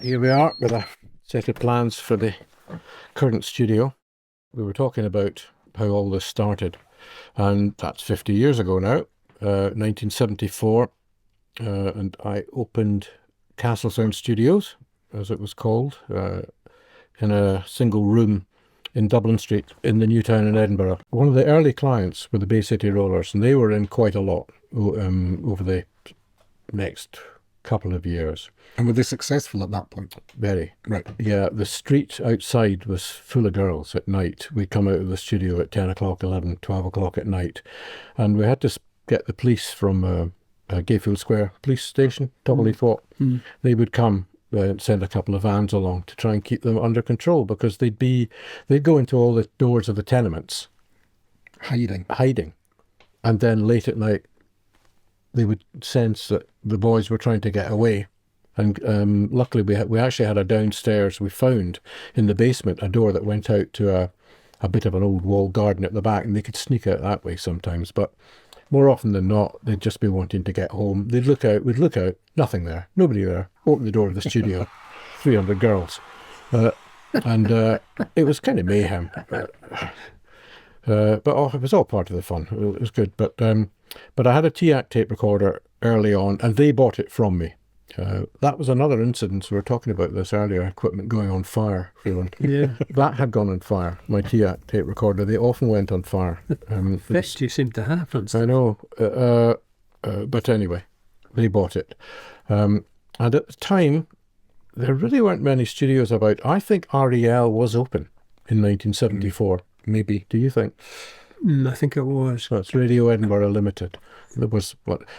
Here we are with a set of plans for the current studio. We were talking about how all this started, and that's 50 years ago now, 1974, and I opened Castle Sound Studios, as it was called, in a single room in Dublin Street in the new town in Edinburgh. One of the early clients were the Bay City Rollers, and they were in quite a lot over the next couple of years. And were they successful at that point? Very. Right. Yeah, the street outside was full of girls at night. We'd come out of the studio at 10 o'clock, 11, 12 o'clock at night, and we had to get the police from Gayfield Square police station, Topley Thought. They would come and send a couple of vans along to try and keep them under control, because they'd go into all the doors of the tenements. Hiding. And then late at night, they would sense that the boys were trying to get away. And luckily we actually had a downstairs, we found in the basement a door that went out to a bit of an old walled garden at the back, and they could sneak out that way sometimes. But more often than not, they'd just be wanting to get home. We'd look out, nothing there, nobody there. Open the door of the studio, 300 girls. And it was kind of mayhem. But it was all part of the fun. It was good. But I had a TAC tape recorder early on, and they bought it from me. That was another incident. We were talking about this earlier, equipment going on fire, Freeland. Yeah. That had gone on fire, my TAC tape recorder. They often went on fire. Best you seem to have. I know. But anyway, they bought it. And at the time, there really weren't many studios about. I think REL was open in 1974. Maybe. Do you think? I think it was. That's Radio Edinburgh Limited. There was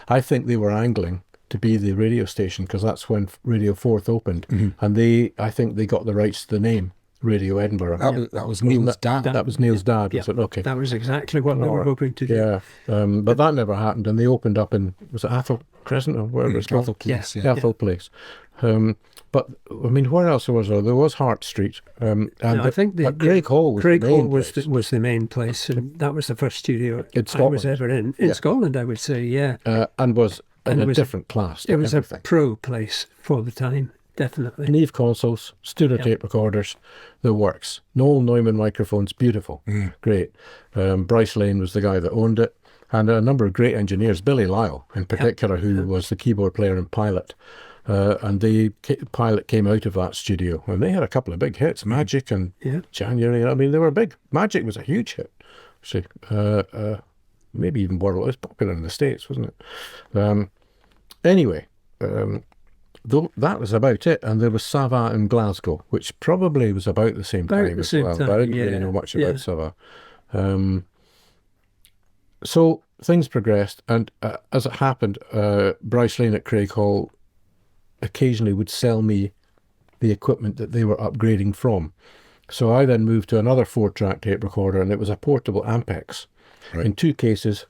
I think they were angling to be the radio station, because that's when Radio 4th opened, and I think they got the rights to the name Radio Edinburgh. That was Neil's dad. That was Neil's dad. Was it? Okay. That was exactly what they were hoping to do. Yeah, but that never happened, and they opened up in, was it Athol Crescent or wherever it's called? Athol Place. Yeah. Athol Place. But I mean, where else was there? There was Hart Street, and I think Craig Hall was the main place, and that was the first studio I was ever in Scotland, I would say. Yeah, and was in a different class. It was a pro place for the time, definitely. Neve consoles, Studer tape recorders, the works. Noel Neumann microphones, beautiful, great. Bryce Lane was the guy that owned it, and a number of great engineers. Billy Lyle, in particular, who was the keyboard player in Pilot. And the Pilot came out of that studio, and they had a couple of big hits, Magic and January. I mean, they were big. Magic was a huge hit. See, maybe even world. It was popular in the States, wasn't it? Anyway, that was about it. And there was Sava in Glasgow, which probably was about the same time as well. But I didn't really know much about Sava. So things progressed, and as it happened, Bryce Lane at Craig Hall occasionally would sell me the equipment that they were upgrading from. So I then moved to another 4-track tape recorder, and it was a portable Ampex. Right. In 2 cases,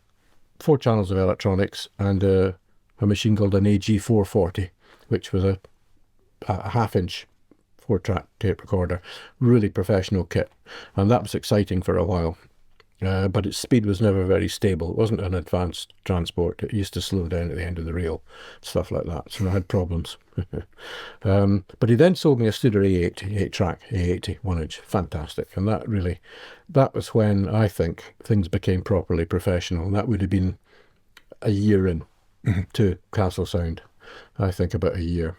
4 channels of electronics, and a machine called an AG440, which was a half-inch 4-track tape recorder. Really professional kit. And that was exciting for a while. But its speed was never very stable. It wasn't an advanced transport. It used to slow down at the end of the reel, stuff like that. So I had problems. But he then sold me a Studer A80, 8-track A80, 1-inch. Fantastic. And that was when I think things became properly professional. And that would have been a year in to Castle Sound. I think about a year.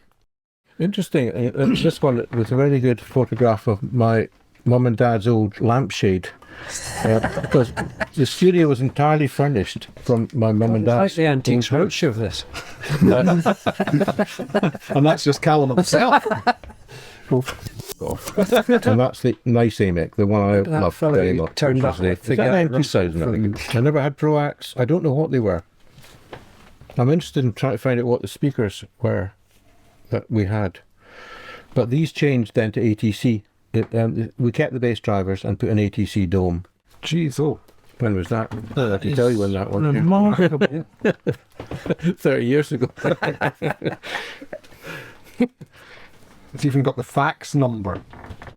Interesting. This one was a very good photograph of my mum and dad's old lampshade. Because the studio was entirely furnished from my mum and dad's. It's like the antiques roadshow of this. And that's just Calum himself. And that's the nice AMEC, the one I love very much. Turned up the 2000, I think. I never had ProAX. I don't know what they were. I'm interested in trying to find out what the speakers were that we had. But these changed then to ATC. We kept the bass drivers and put an ATC dome. Jeez, when was that? I can tell you when that one. Remarkable. 30 years ago. It's even got the fax number.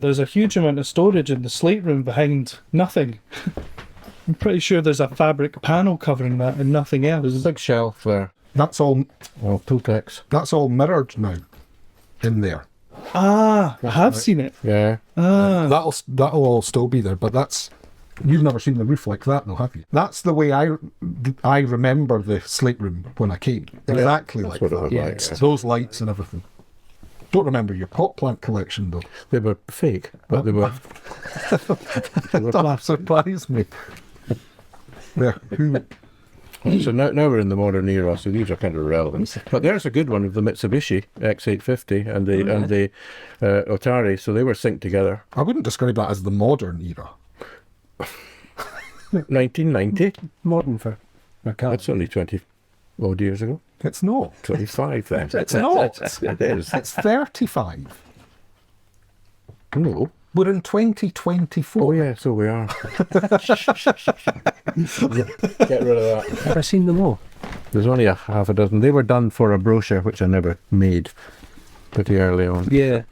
There's a huge amount of storage in the Slate Room behind nothing. I'm pretty sure there's a fabric panel covering that and nothing else. There's a big shelf there. That's all. Pultex. That's all mirrored now in there. I have seen it. Yeah. That'll all still be there, but you've never seen the roof like that, no, have you? That's the way I remember the Slate Room when I came. Exactly like what it that. was like, yeah. Those lights and everything. Don't remember your pot plant collection though. They were fake, but they were. That surprised me. Yeah. So now we're in the modern era, so these are kind of irrelevant. But there's a good one of the Mitsubishi X850 and the Otari, so they were synced together. I wouldn't describe that as the modern era. 1990. Modern for Calum. That's only 20 odd years ago. It's not. 25 then. It's not. It is. It's 35. No. We're in 2024. Oh yeah, so we are. Get rid of that. Have I seen them all? There's only a half a dozen. They were done for a brochure, which I never made pretty early on. Yeah.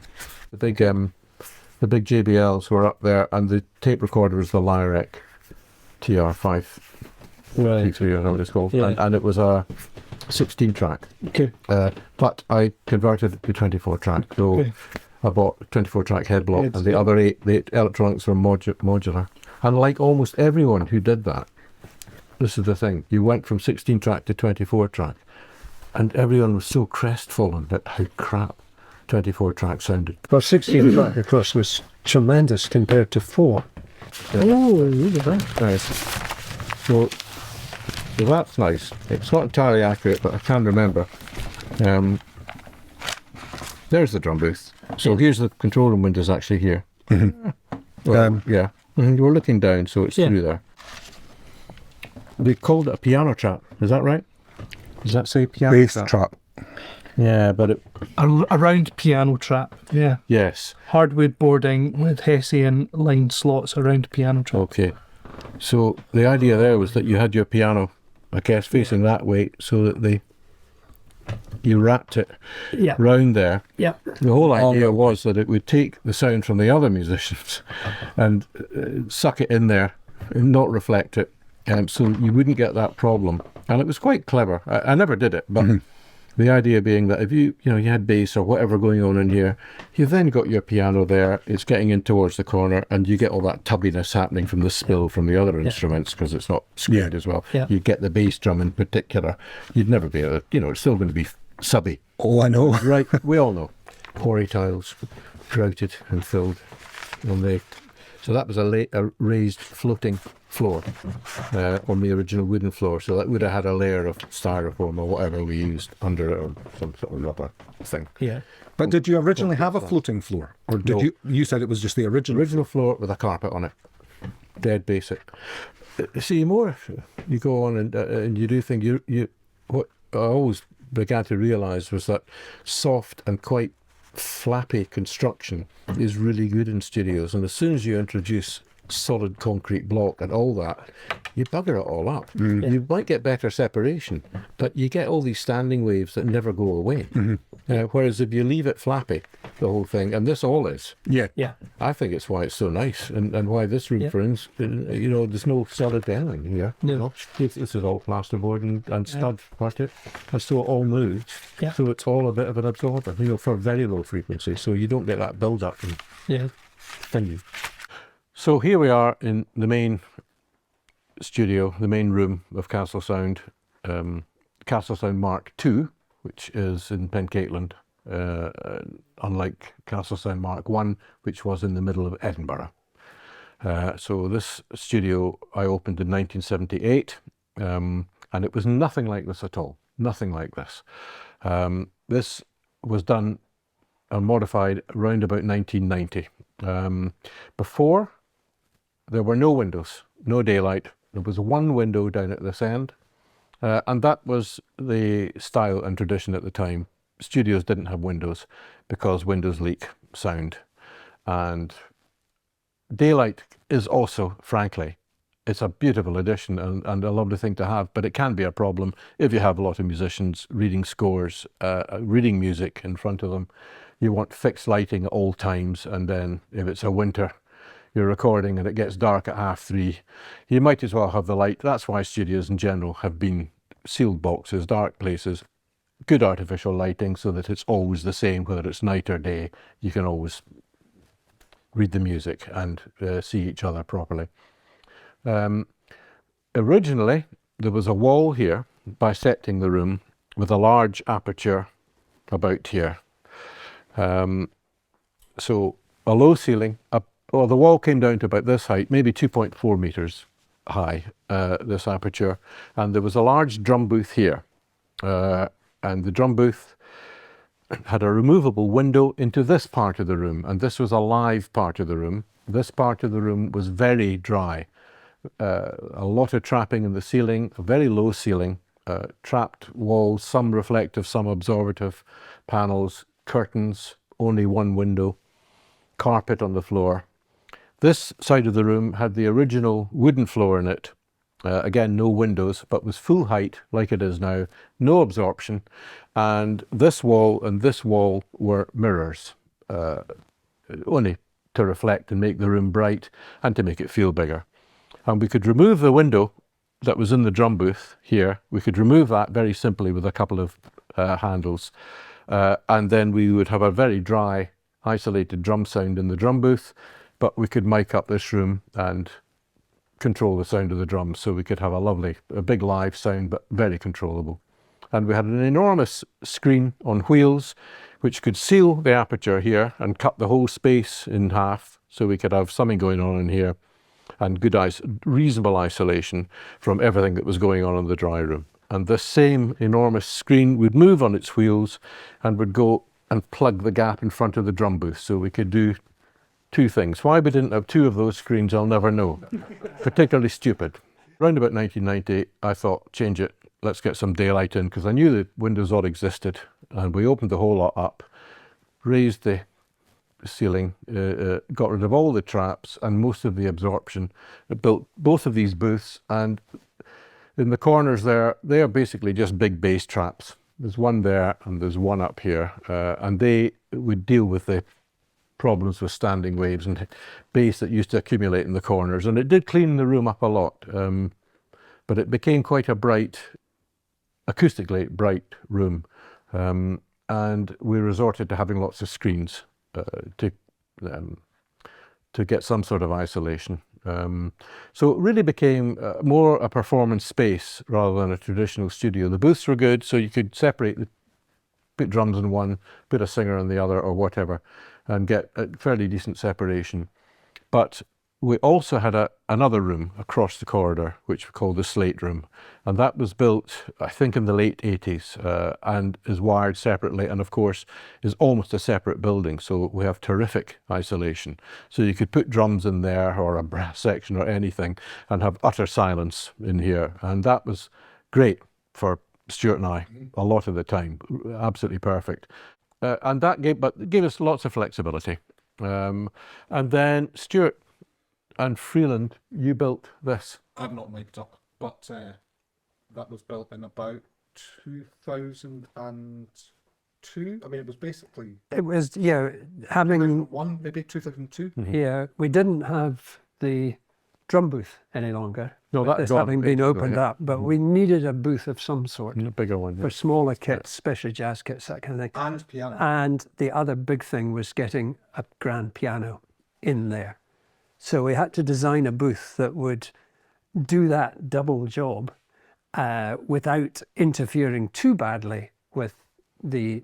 The big JBLs were up there, and the tape recorder was the Lyric TR5. Right. T3 or whatever it's called. Yeah. And it was a 16 track. Okay. But I converted it to 24 track. So Okay. I bought a 24 track head block, and the other 8, the electronics were modular. And like almost everyone who did that, this is the thing, you went from 16 track to 24 track, and everyone was so crestfallen at how crap 24 track sounded. Well, 16 track, of course, was tremendous compared to 4. Yeah. Oh, look at that. Nice. So that's nice. It's not entirely accurate, but I can remember. There's the drum booth. So here's the control room windows actually here. Mm-hmm. Well, yeah. You're looking down, so it's through there. They called it a piano trap. Is that right? Does that say piano Bass trap? trap. Yeah, but it... A round piano trap. Yeah. Yes. Hardwood boarding with Hessian line slots around piano trap. Okay. So the idea there was that you had your piano, I guess, facing that way, so that you wrapped it round there. Yeah. The whole idea was that it would take the sound from the other musicians and suck it in there and not reflect it, so you wouldn't get that problem. And it was quite clever. I never did it, but the idea being that if you had bass or whatever going on in here, you've then got your piano there, it's getting in towards the corner, and you get all that tubbiness happening from the spill from the other instruments because it's not skewed as well. Yeah. You get the bass drum in particular. You'd never be able to, it's still going to be subby. Oh, I know. Right, we all know. Quarry tiles, grouted and filled. So that was a raised floating floor on the original wooden floor. So that would have had a layer of styrofoam or whatever we used under it, or some sort of rubber thing. Yeah. But did you originally have a floating floor? Or did you said it was just the original? Original floor with a carpet on it. Dead basic. See, more you go on and you do things, what I always began to realise was that soft and quite flappy construction is really good in studios, and as soon as you introduce solid concrete block and all that, you bugger it all up. You might get better separation, but you get all these standing waves that never go away. Whereas if you leave it flappy, the whole thing, and this all is, Yeah. I think it's why it's so nice, and why this room, for instance, there's no solid paneling here. No. This is all plasterboard and stud parted, and so it all moves. Yeah. So it's all a bit of an absorber, for very low frequency, so you don't get that build up and Yeah. thingy. So here we are in the main studio, the main room of Castle Sound, Castle Sound Mark II, which is in Pencaitland, unlike Castle Sound Mark I, which was in the middle of Edinburgh. So this studio I opened in 1978, and it was nothing like this at all, nothing like this. This was done and modified around about 1990. Before, there were no windows, no daylight. There was one window down at this end, and that was the style and tradition at the time. Studios didn't have windows because windows leak sound, and daylight is also, frankly, it's a beautiful addition and a lovely thing to have, but it can be a problem if you have a lot of musicians reading scores, reading music in front of them. You want fixed lighting at all times, and then if it's a winter, you're recording and it gets dark at 3:30, you might as well have the light. That's why studios in general have been sealed boxes, dark places. good artificial lighting so that it's always the same, whether it's night or day. You can always read the music and see each other properly. Originally, there was a wall here bisecting the room with a large aperture about here. So a low ceiling, well, the wall came down to about this height, maybe 2.4 meters high, this aperture, and there was a large drum booth here. And the drum booth had a removable window into this part of the room, and this was a live part of the room. This part of the room was very dry. A lot of trapping in the ceiling, a very low ceiling, trapped walls, some reflective, some absorptive panels, curtains, only one window, carpet on the floor. This side of the room had the original wooden floor in it. Again, no windows, but was full height like it is now, no absorption. And this wall and this wall were mirrors, only to reflect and make the room bright and to make it feel bigger. And we could remove the window that was in the drum booth here. We could remove that very simply with a couple of handles. And then we would have a very dry, isolated drum sound in the drum booth, but we could mic up this room and control the sound of the drums, so we could have a big live sound, but very controllable. And we had an enormous screen on wheels, which could seal the aperture here and cut the whole space in half, so we could have something going on in here, and good reasonable isolation from everything that was going on in the dry room. And this same enormous screen would move on its wheels and would go and plug the gap in front of the drum booth, so we could do two things. Why we didn't have two of those screens, I'll never know. Particularly stupid. Around about 1990, I thought, change it, let's get some daylight in, because I knew that windows all existed, and we opened the whole lot up, raised the ceiling, got rid of all the traps and most of the absorption, built both of these booths, and in the corners there, they are basically just big bass traps. There's one there and there's one up here, and they would deal with the problems with standing waves and bass that used to accumulate in the corners, and it did clean the room up a lot, but it became quite a bright, acoustically bright room, and we resorted to having lots of screens to get some sort of isolation. So it really became more a performance space rather than a traditional studio. The booths were good, so you could put drums in one, put a singer in the other, or whatever, and get a fairly decent separation. But we also had another room across the corridor, which we called the Slate Room. And that was built, I think, in the late 80s, and is wired separately, and of course is almost a separate building. So we have terrific isolation. So you could put drums in there, or a brass section, or anything, and have utter silence in here. And that was great for Stuart and I a lot of the time, absolutely perfect. And that gave us lots of flexibility. And then Stuart and Freeland, you built this. I've not mic'd up, but that was built in about 2002. I mean, it was basically... It was, yeah, having... 2001, maybe 2002. Yeah, we didn't have the drum booth any longer. No, that's having been opened up, but we needed a booth of some sort. A bigger one. For smaller kits, especially jazz kits, that kind of thing. And piano. And the other big thing was getting a grand piano in there. So we had to design a booth that would do that double job without interfering too badly with the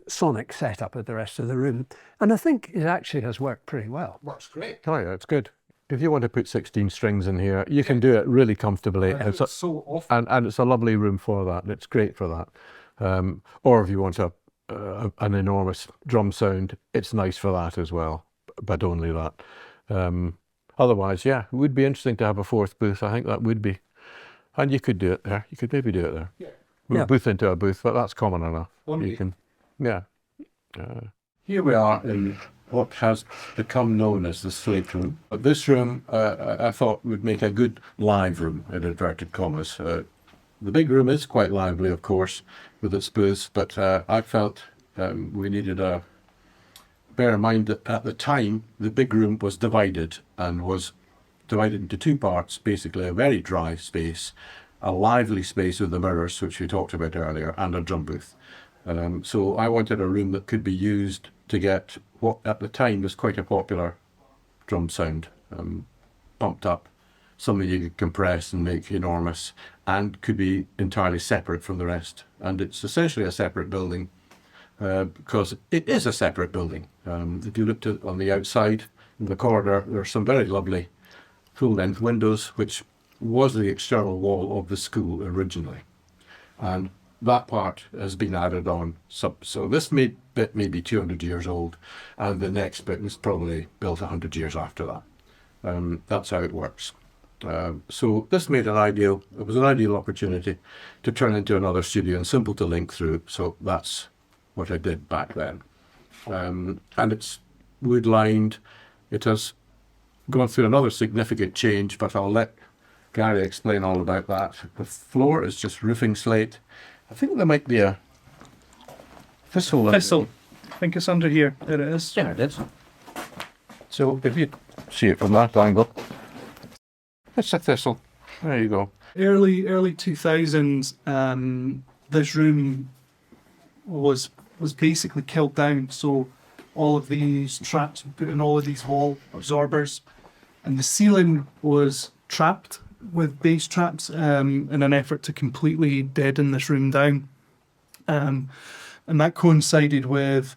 sonic setup of the rest of the room. And I think it actually has worked pretty well. Works great. Oh yeah, it's good. If you want to put 16 strings in here, you can do it really comfortably. It's so often. And it's a lovely room for that. It's great for that. Or if you want an enormous drum sound, it's nice for that as well, but only that. Otherwise, yeah, it would be interesting to have a fourth booth. I think that would be. And you could do it there. You could maybe do it there. Yeah. Move a booth into a booth, but that's common enough. You can, yeah. Here we are in what has become known as the Slate Room. But this room, I thought, would make a good live room, in inverted commas. The big room is quite lively, of course, with its booths, but I felt we needed a... Bear in mind that at the time, the big room was divided, and was divided into two parts, basically a very dry space a lively space with the mirrors, which we talked about earlier, and a drum booth. So I wanted a room that could be used to get what at the time was quite a popular drum sound, pumped up, something you could compress and make enormous, and could be entirely separate from the rest. And it's essentially a separate building, because it is a separate building. If you looked at on the outside, in the corridor, there are some very lovely full-length windows, which was the external wall of the school originally. And that part has been added on. So this bit may be 200 years old, and the next bit was probably built 100 years after that. That's how it works. So this it was an ideal opportunity to turn into another studio and simple to link through. So that's what I did back then. And it's wood lined. It has gone through another significant change, but I'll let Garry explain all about that. The floor is just roofing slate. I think there might be a thistle. Thistle. I think it's under here. There it is. Yeah, it is. So if you see it from that angle, it's a thistle. There you go. Early 2000s, this room was basically killed down. So all of these traps were put in all of these wall absorbers, and the ceiling was trapped with bass traps in an effort to completely deaden this room down. And that coincided with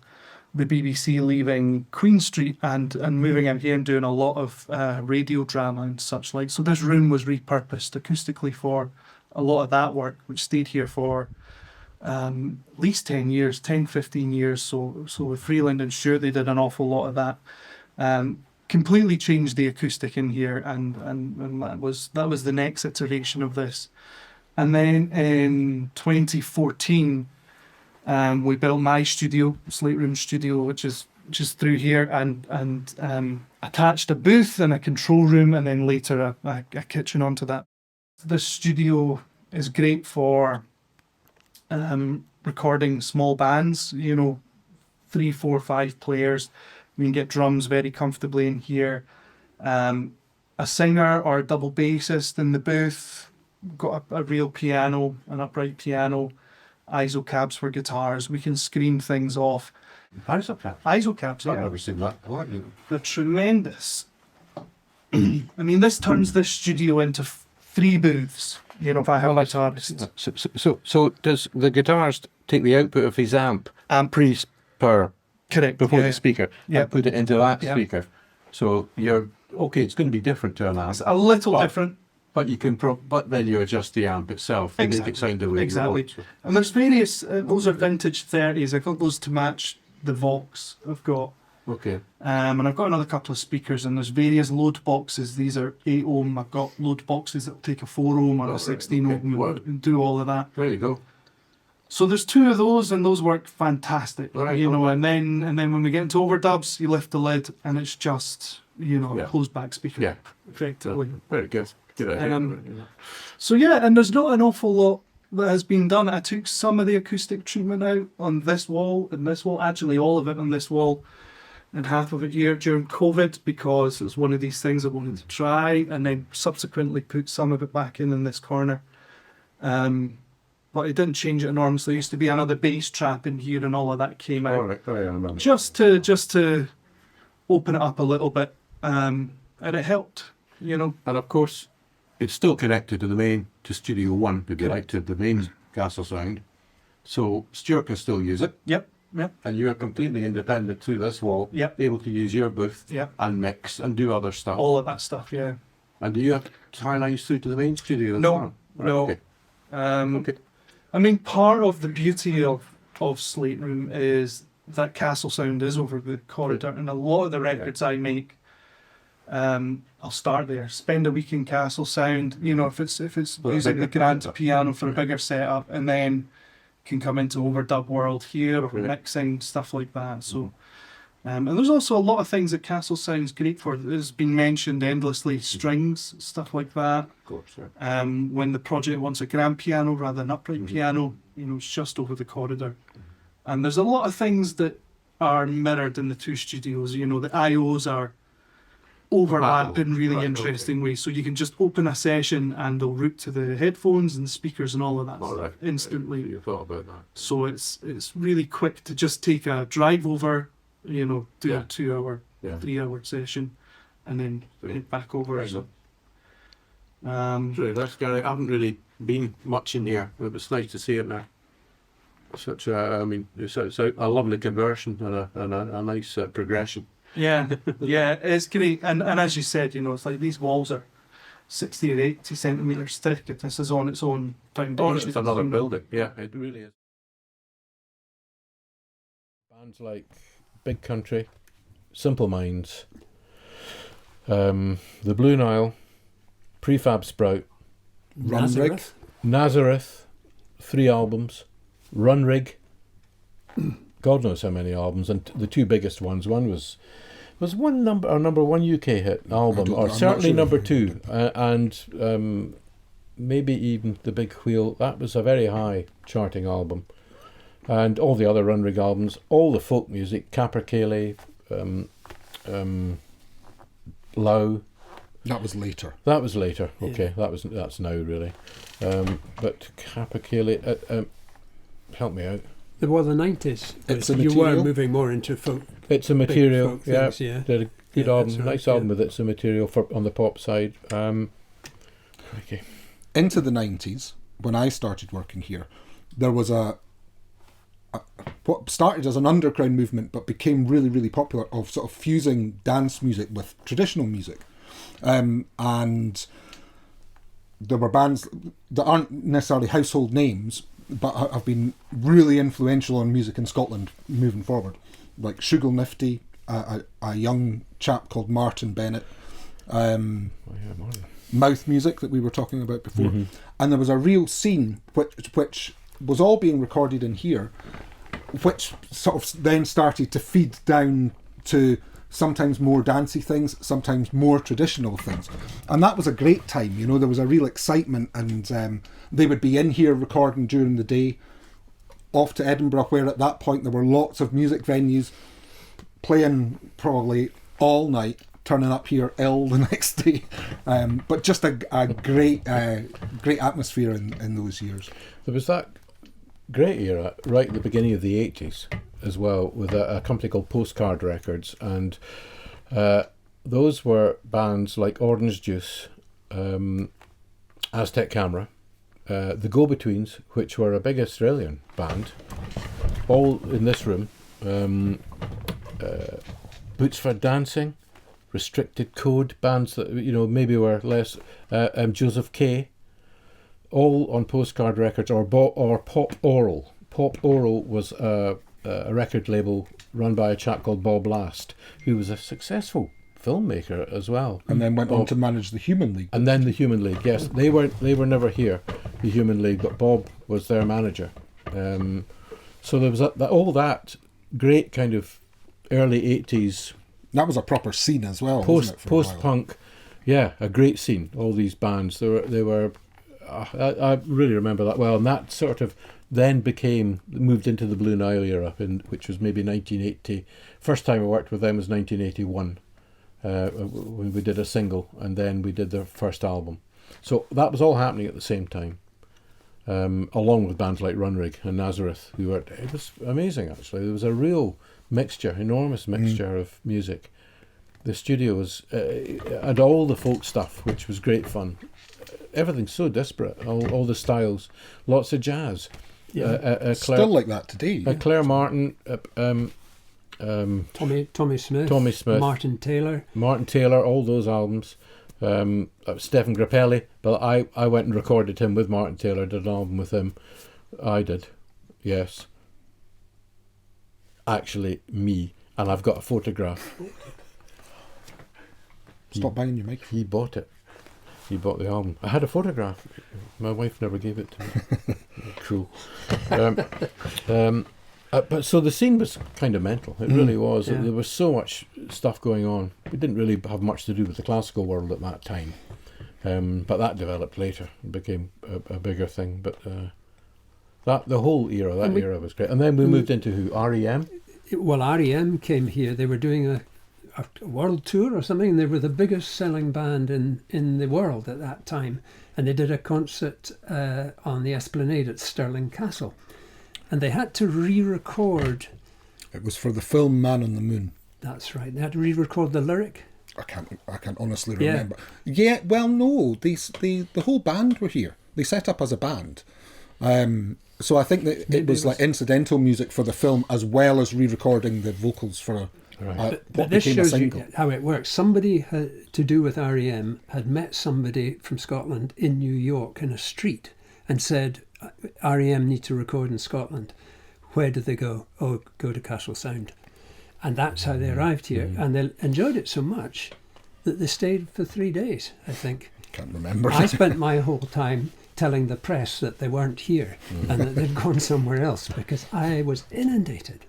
the BBC leaving Queen Street and moving out here and doing a lot of radio drama and such like. So this room was repurposed acoustically for a lot of that work, which stayed here for at least 10 years, 10, 15 years. So with Freeland and Stuart, they did an awful lot of that. Completely changed the acoustic in here, and that was the next iteration of this. And then in 2014, we built my studio, Slate Room Studio, which is through here, and attached a booth and a control room, and then later a kitchen onto that. This studio is great for recording small bands, 3, 4, 5 players. We can get drums very comfortably in here. A singer or a double bassist in the booth. We've got a real piano, an upright piano. ISO cabs for guitars. We can scream things off. ISO cabs? ISO cabs, yeah. I've never seen that. They're tremendous. I mean, this turns this studio into 3 booths. If I have guitarists. So does the guitarist take the output of his amp pre's per Correct. before the speaker and put it into that speaker? So it's going to be different to an amp. It's a little different. But you can, but then you adjust the amp itself and make it sound the way you want. And there's various. Those are vintage 30s. I've got those to match the Vox I've got. Okay. And I've got another couple of speakers, and there's various load boxes. These are 8 ohm. I've got load boxes that will take a 4 ohm or a 16 ohm and do all of that. There you go. So there's 2 of those, and those work fantastic. Right, and then when we get into overdubs, you lift the lid, and it's just a closed back speaker. Yeah. Effectively. Very good. So yeah, and there's not an awful lot that has been done. I took some of the acoustic treatment out on this wall and this wall, actually all of it on this wall and half of it here during COVID, because it was one of these things I wanted to try, and then subsequently put some of it back in this corner. But it didn't change it enormously. There used to be another bass trap in here, and all of that came out. Just to open it up a little bit, and it helped, And of course, it's still connected to the main, to Studio 1, if you like, to the main Castle Sound. So Stuart can still use it. Yep. And you're completely independent through this wall. Yep. Able to use your booth. Yep. And mix and do other stuff. All of that stuff, yeah. And do you have tie lines through to the main studio? No. Okay. Okay. I mean, part of the beauty of Slate Room is that Castle Sound is over the corridor, and a lot of the records I make, I'll start there. Spend a week in Castle Sound. If it's using the grand piano for a bigger setup, and then can come into overdub world here or mixing stuff like that. So, and there's also a lot of things that Castle Sound's great for. There's been mentioned endlessly, strings, stuff like that. Of course, yeah. When the project wants a grand piano rather than upright piano, it's just over the corridor. And there's a lot of things that are mirrored in the 2 studios. The IOs are overlap in really Right, interesting ways. So you can just open a session and they'll route to the headphones and speakers and all of that stuff instantly. You thought about that. So it's really quick to just take a drive over, do Yeah. a 2 hour, Yeah. 3 hour session, and then head back over. Right. So, Really, that's Gary. I haven't really been much in here. It was nice to see it now. Such a, I mean, it's a lovely conversion and a nice progression. yeah, it's great. And as you said, it's like these walls are 60 or 80 centimetres thick. If this is on its own foundation. It's another building. Yeah, it really is. Bands like Big Country, Simple Minds, the Blue Nile, Prefab Sprout, Runrig. Nazareth, 3 albums, Runrig, God knows how many albums, and the 2 biggest ones. One was one number 1 UK hit album, or I'm certainly not sure. number 2, and maybe even The Big Wheel. That was a very high charting album, and all the other Runrig albums, all the folk music, Capercaillie, Low. That was later. That was later. Okay, that's now really, but Capercaillie. Help me out. Well, the 90s. It's a you were Material. moving more into folk. It's a Material. folk Yeah, things, yeah. did a good Yeah, album, that's right, nice yeah. album with It's a Material on the pop side. Okay. Into the 90s, when I started working here, there was what started as an underground movement but became really, really popular, of sort of fusing dance music with traditional music. And there were bands that aren't necessarily household names, but have been really influential on music in Scotland moving forward, like Shugal Nifty, a young chap called Martin Bennett, Oh, yeah, Martin. Mouth Music that we were talking about before. Mhm. And there was a real scene which was all being recorded in here, which sort of then started to feed down to sometimes more dancey things, sometimes more traditional things. And that was a great time, there was a real excitement, and they would be in here recording during the day, off to Edinburgh, where at that point there were lots of music venues playing probably all night, turning up here ill the next day. But just a great atmosphere in those years. There was that great era right at the beginning of the 80s as well, with a company called Postcard Records, and those were bands like Orange Juice, Aztec Camera, the Go-Betweens, which were a big Australian band, all in this room, Boots for Dancing, Restricted Code, bands that maybe were less, Joseph Kay, all on Postcard Records, or Pop Oral. Pop Oral was a record label run by a chap called Bob Last, who was a successful filmmaker as well. And then went on to manage the Human League. And then the Human League, yes. They were never here, the Human League, but Bob was their manager. So there was all that great kind of early 80s That was a proper scene as well, wasn't it, for a while? post-punk, yeah, a great scene. All these bands, they were. I really remember that well, and that sort of then moved into the Blue Nile era, which was maybe 1980. First time I worked with them was 1981, when we did a single, and then we did their first album. So that was all happening at the same time, along with bands like Runrig and Nazareth. It was amazing, actually. There was a real mixture, enormous mixture of music. The studio was, and all the folk stuff, which was great fun. Everything's so disparate, all the styles, lots of jazz. Yeah. Still like that today. Yeah. Claire Martin, Tommy Smith, Martin Taylor, all those albums. Stephen Grappelli, but I went and recorded him with Martin Taylor, did an album with him. I did, yes. Actually, me, and I've got a photograph. Stop banging your microphone. He bought it. He bought the album. I had a photograph. My wife never gave it to me. Cool. But so the scene was kind of mental. It really was. Yeah. There was so much stuff going on. We didn't really have much to do with the classical world at that time. But that developed later and became a bigger thing. But the whole era, era was great. And then we moved into who? REM? Well, REM came here. They were doing a world tour or something. They were the biggest selling band in the world at that time. And they did a concert on the Esplanade at Stirling Castle. And they had to re-record. It was for the film Man on the Moon. That's right. They had to re-record the lyric. I can't honestly remember. Yeah, well, no, the whole band were here. They set up as a band. So I think that it was like incidental music for the film as well as re-recording the vocals for but this shows you how it works. Somebody to do with REM had met somebody from Scotland in New York in a street and said, REM need to record in Scotland. Where did they go? Oh, go to Castle Sound. And that's how they arrived here. And they enjoyed it so much that they stayed for 3 days, I think. Can't remember. I spent my whole time telling the press that they weren't here and that they'd gone somewhere else, because I was inundated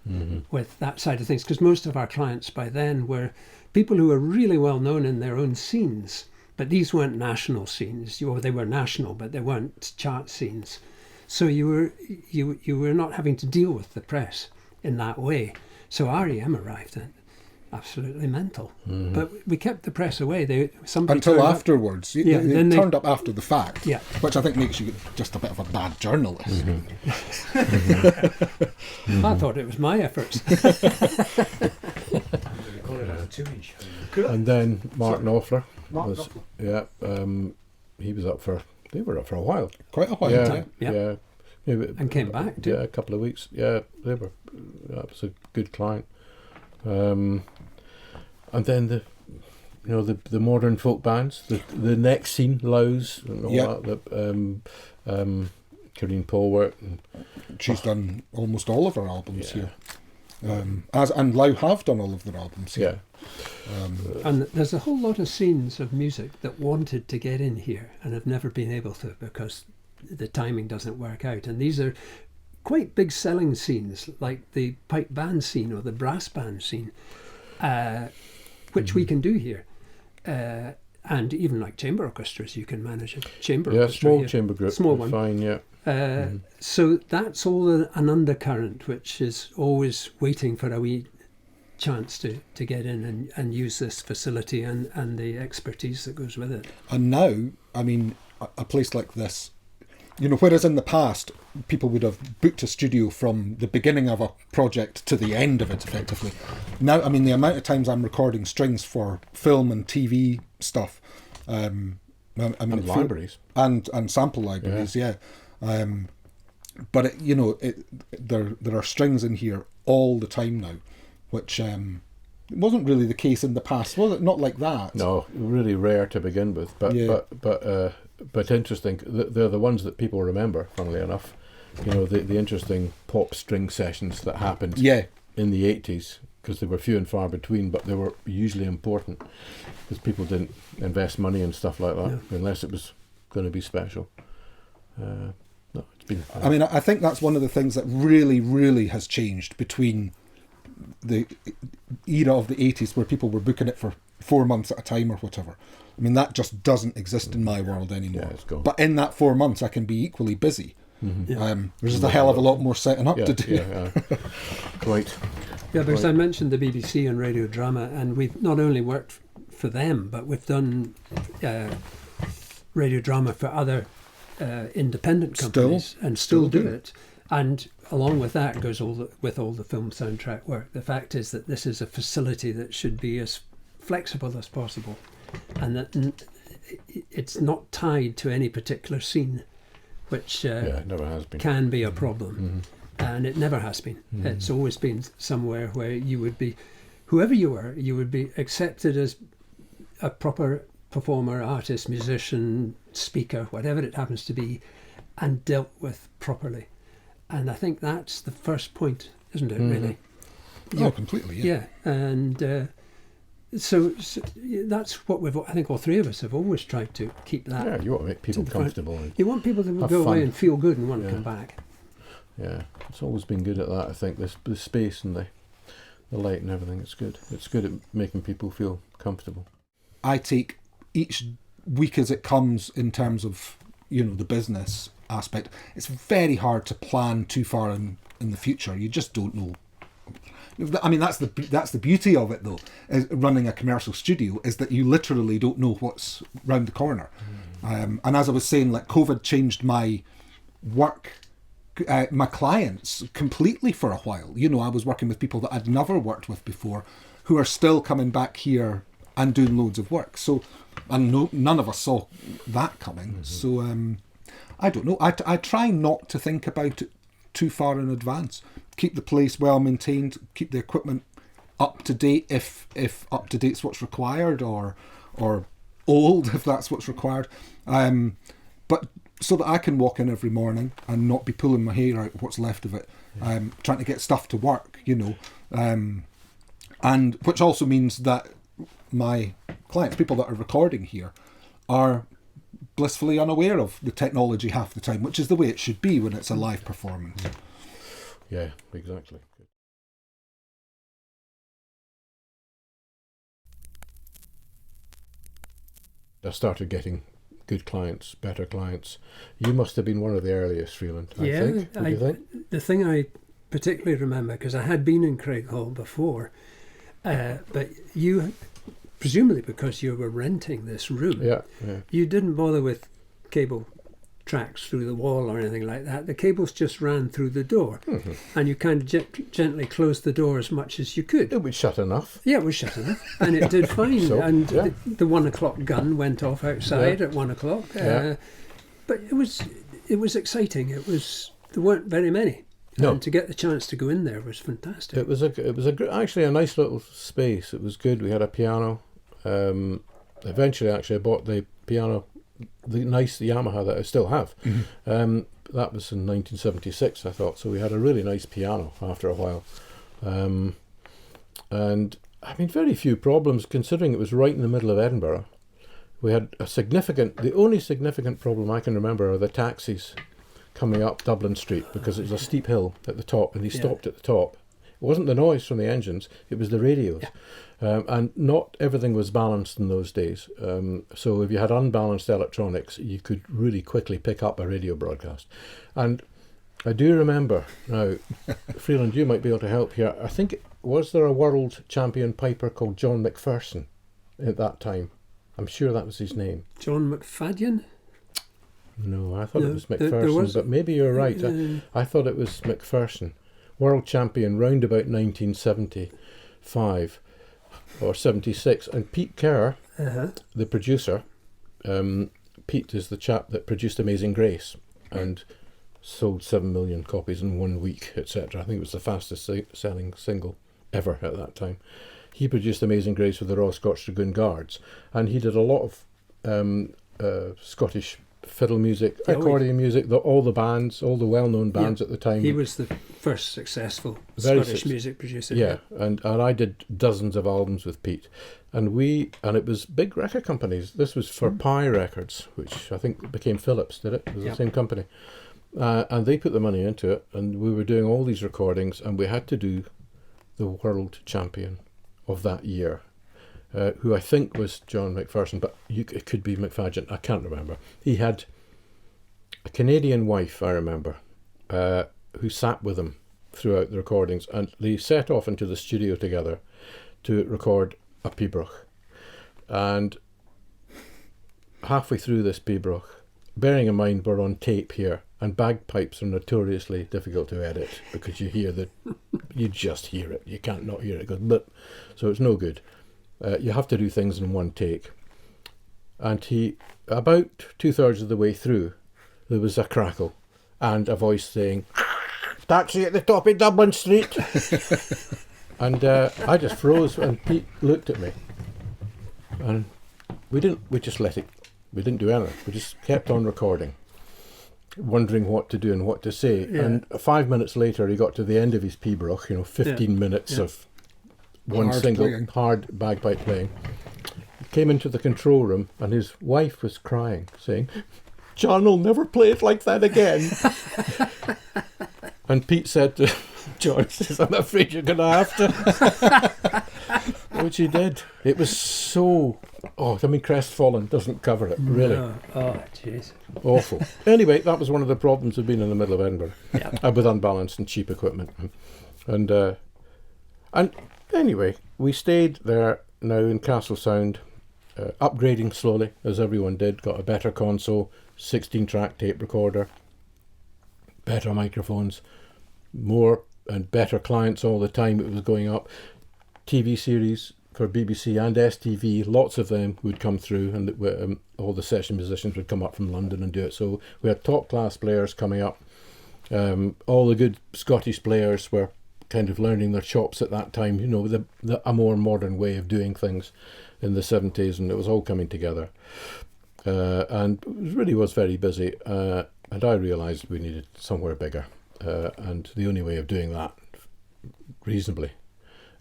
with that side of things, because most of our clients by then were people who were really well known in their own scenes, but these weren't national scenes. They were national, but they weren't chart scenes. So you were not having to deal with the press in that way. So REM arrived and absolutely mental. But we kept the press away. Until afterwards. They turned up after the fact, yeah. Which I think makes you just a bit of a bad journalist. I thought it was my efforts. And then Mark Knopfler he was up for. They were up for a while. Quite a while. Yeah. And came back too. Yeah, a couple of weeks. Yeah, they were. That was a good client. And then the modern folk bands, the next scene, Lowe's and all that. Corinne Polwart. She's done almost all of her albums here. And Lowe have done all of their albums here. And there's a whole lot of scenes of music that wanted to get in here and have never been able to because the timing doesn't work out. And these are quite big selling scenes, like the pipe band scene or the brass band scene, which we can do here. And even like chamber orchestras, you can manage a chamber orchestra small here. Chamber group. Small one. Fine, So that's all an undercurrent, which is always waiting for a wee chance to get in and use this facility and the expertise that goes with it. And now, I mean, a place like this, whereas in the past, people would have booked a studio from the beginning of a project to the end of it, effectively. Now, I mean, the amount of times I'm recording strings for film and TV stuff, and libraries. And sample libraries, but, there are strings in here all the time now, which wasn't really the case in the past, was it? Not like that. No, really rare to begin with, but interesting. They're the ones that people remember, funnily enough. The interesting pop string sessions that happened in the 80s, because they were few and far between, but they were usually important because people didn't invest money and stuff like that unless it was going to be special. It's been. I mean, I think that's one of the things that really, really has changed between the era of the 80s, where people were booking it for 4 months at a time or whatever. I mean, that just doesn't exist in my world anymore. Yeah, it's gone. But in that 4 months, I can be equally busy. There's just a hell of a lot more setting up to do. Quite. Yeah, because I mentioned the BBC and Radio Drama, and we've not only worked for them, but we've done radio drama for other independent companies and still do it. And along with that goes all the film soundtrack work. The fact is that this is a facility that should be as flexible as possible, and that it's not tied to any particular scene, which never has been. Can be a problem. And it never has been. It's always been somewhere where you would be, whoever you were, you would be accepted as a proper performer, artist, musician, speaker, whatever it happens to be, and dealt with properly. And I think that's the first point, isn't it, really? Oh, completely, yeah. And so that's what I think all three of us have always tried to keep that. Yeah, you want to make people comfortable. You want people to go away and feel good and want to come back. Yeah, it's always been good at that, I think. The space and the light and everything, it's good. It's good at making people feel comfortable. I take each week as it comes in terms of, the business aspect. It's very hard to plan too far in the future. You just don't know. I mean, that's the beauty of it, though, is running a commercial studio, is that you literally don't know what's round the corner. And as I was saying, like, COVID changed my work, my clients completely for a while. You know, I was working with people that I'd never worked with before, who are still coming back here and doing loads of work. So, and none of us saw that coming. So, I don't know. I try not to think about it too far in advance. Keep the place well maintained. Keep the equipment up to date if up to date's what's required, or old if that's what's required. But so that I can walk in every morning and not be pulling my hair out what's left of it, trying to get stuff to work, you know, and which also means that my clients, people that are recording here, are blissfully unaware of the technology half the time, which is the way it should be when it's a live performance. Yeah, exactly. I started getting good clients, better clients. You must have been one of the earliest, Freeland, I think. What do you think? The thing I particularly remember, because I had been in Craighall before, but you, presumably because you were renting this room, you didn't bother with cable tracks through the wall or anything like that. The cables just ran through the door, and you kind of gently closed the door as much as you could. It was shut enough. Yeah, it was shut enough, and it did fine. So, and the 1 o'clock gun went off outside at 1 o'clock. But it was exciting. There weren't very many. No. And to get the chance to go in there was fantastic. It was actually a nice little space. It was good. We had a piano. Eventually, actually, I bought the piano, the nice Yamaha that I still have. That was in 1976, I thought. So we had a really nice piano after a while. And I mean, very few problems, considering it was right in the middle of Edinburgh. We had the only significant problem I can remember are the taxis coming up Dublin Street, because it was a steep hill at the top, and they stopped at the top. It wasn't the noise from the engines, it was the radios. And not everything was balanced in those days. So if you had unbalanced electronics, you could really quickly pick up a radio broadcast. And I do remember, now, Freeland, you might be able to help here. I think, was there a world champion piper called John McPherson at that time? I'm sure that was his name. John McFadden? No, I thought it was McPherson, but maybe you're right. I thought it was McPherson. World champion round about 1975 or 76. And Pete Kerr, the producer, Pete is the chap that produced Amazing Grace and sold 7 million copies in 1 week, etc. I think it was the fastest selling single ever at that time. He produced Amazing Grace with the Royal Scotch Dragoon Guards, and he did a lot of Scottish fiddle music, accordion music, all the bands, all the well-known bands at the time. He was the first successful Scottish music producer. Yeah, and I did dozens of albums with Pete, and it was big record companies. This was for Pi Records, which I think became Philips, did it? It was the same company. And they put the money into it, and we were doing all these recordings, and we had to do the world champion of that year, who I think was John McPherson, but it could be McFadden, I can't remember. He had a Canadian wife, I remember, who sat with him throughout the recordings, and they set off into the studio together to record a Pibroch. And halfway through this Pibroch, bearing in mind we're on tape here, and bagpipes are notoriously difficult to edit because you just hear it. You can't not hear it. It goes blip. So it's no good. You have to do things in one take. And about 2/3 of the way through, there was a crackle and a voice saying, "Taxi at the top of Dublin Street." And I just froze, and Pete looked at me. And we just let it. We didn't do anything. We just kept on recording, wondering what to do and what to say. Yeah. And 5 minutes later, he got to the end of his Pibroch, 15 minutes of one hard bagpipe playing. He came into the control room, and his wife was crying, saying, "John will never play it like that again." And Pete said to John, says, "I'm afraid you're going to have to." Which he did. It was so... crestfallen doesn't cover it, really. No. Oh, jeez. Awful. Anyway, that was one of the problems of being in the middle of Edinburgh, with unbalanced and cheap equipment. And And anyway, we stayed there now in Castle Sound, upgrading slowly, as everyone did, got a better console, 16-track tape recorder, better microphones, more and better clients all the time. It was going up. TV series for BBC and STV, lots of them would come through, and all the session musicians would come up from London and do it. So we had top-class players coming up. All the good Scottish players were kind of learning their chops at that time, you know, a more modern way of doing things in the 70s, and it was all coming together. And it really was very busy, and I realised we needed somewhere bigger. And the only way of doing that reasonably,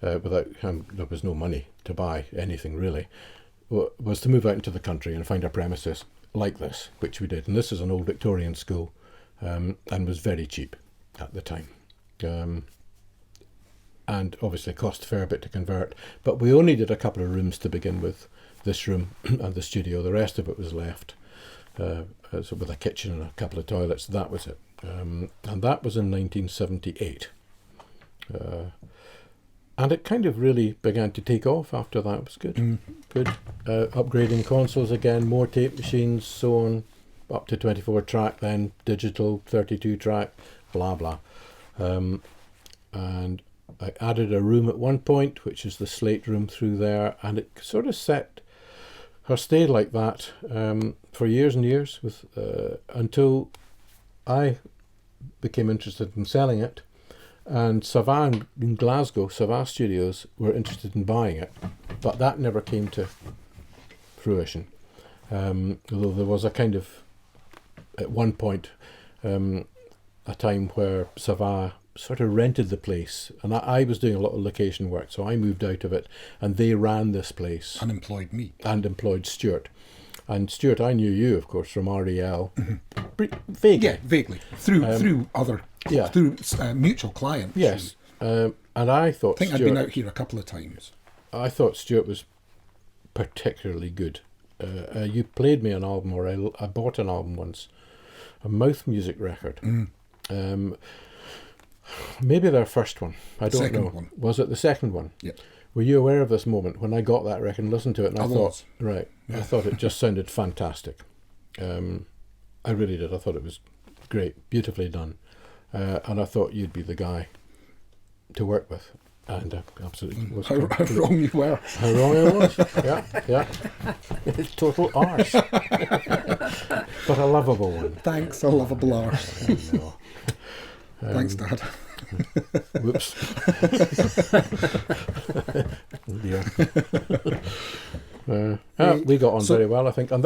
without there was no money to buy anything really, was to move out into the country and find a premises like this, which we did. And this is an old Victorian school, and was very cheap at the time. And obviously cost a fair bit to convert. But we only did a couple of rooms to begin with, this room and the studio. The rest of it was left, so with a kitchen and a couple of toilets. That was it. And that was in 1978. And it kind of really began to take off after that. It was good. Good. Upgrading consoles again, more tape machines, so on, up to 24 track, then digital 32 track, blah blah. And I added a room at one point, which is the Slate Room through there, and it sort of set or stayed like that for years and years, with until I became interested in selling it, and Savah in Glasgow, Savah Studios, were interested in buying it, but that never came to fruition. Although there was a kind of, at one point, a time where Savah sort of rented the place, and I was doing a lot of location work, so I moved out of it, and they ran this place. And employed me. And employed Stuart. And Stuart, I knew you, of course, from REL. Vaguely. Yeah, vaguely. Through other, through mutual clients. Yes. And I thought I think I'd been out here a couple of times. I thought Stuart was particularly good. You played me an album, or I bought an album once, a Mouth Music record. Maybe their first one. I don't know. One. Was it the second one? Yeah. Were you aware of this moment when I got that record and listened to it? And I thought, right, I thought it just sounded fantastic. I really did. I thought it was great, beautifully done. And I thought you'd be the guy to work with. And absolutely was. How wrong you were. How wrong I was. Yeah. Total arse. But a lovable one. Thanks, a lovable arse. I know. Thanks, Dad. Whoops. We got on very well, I think, and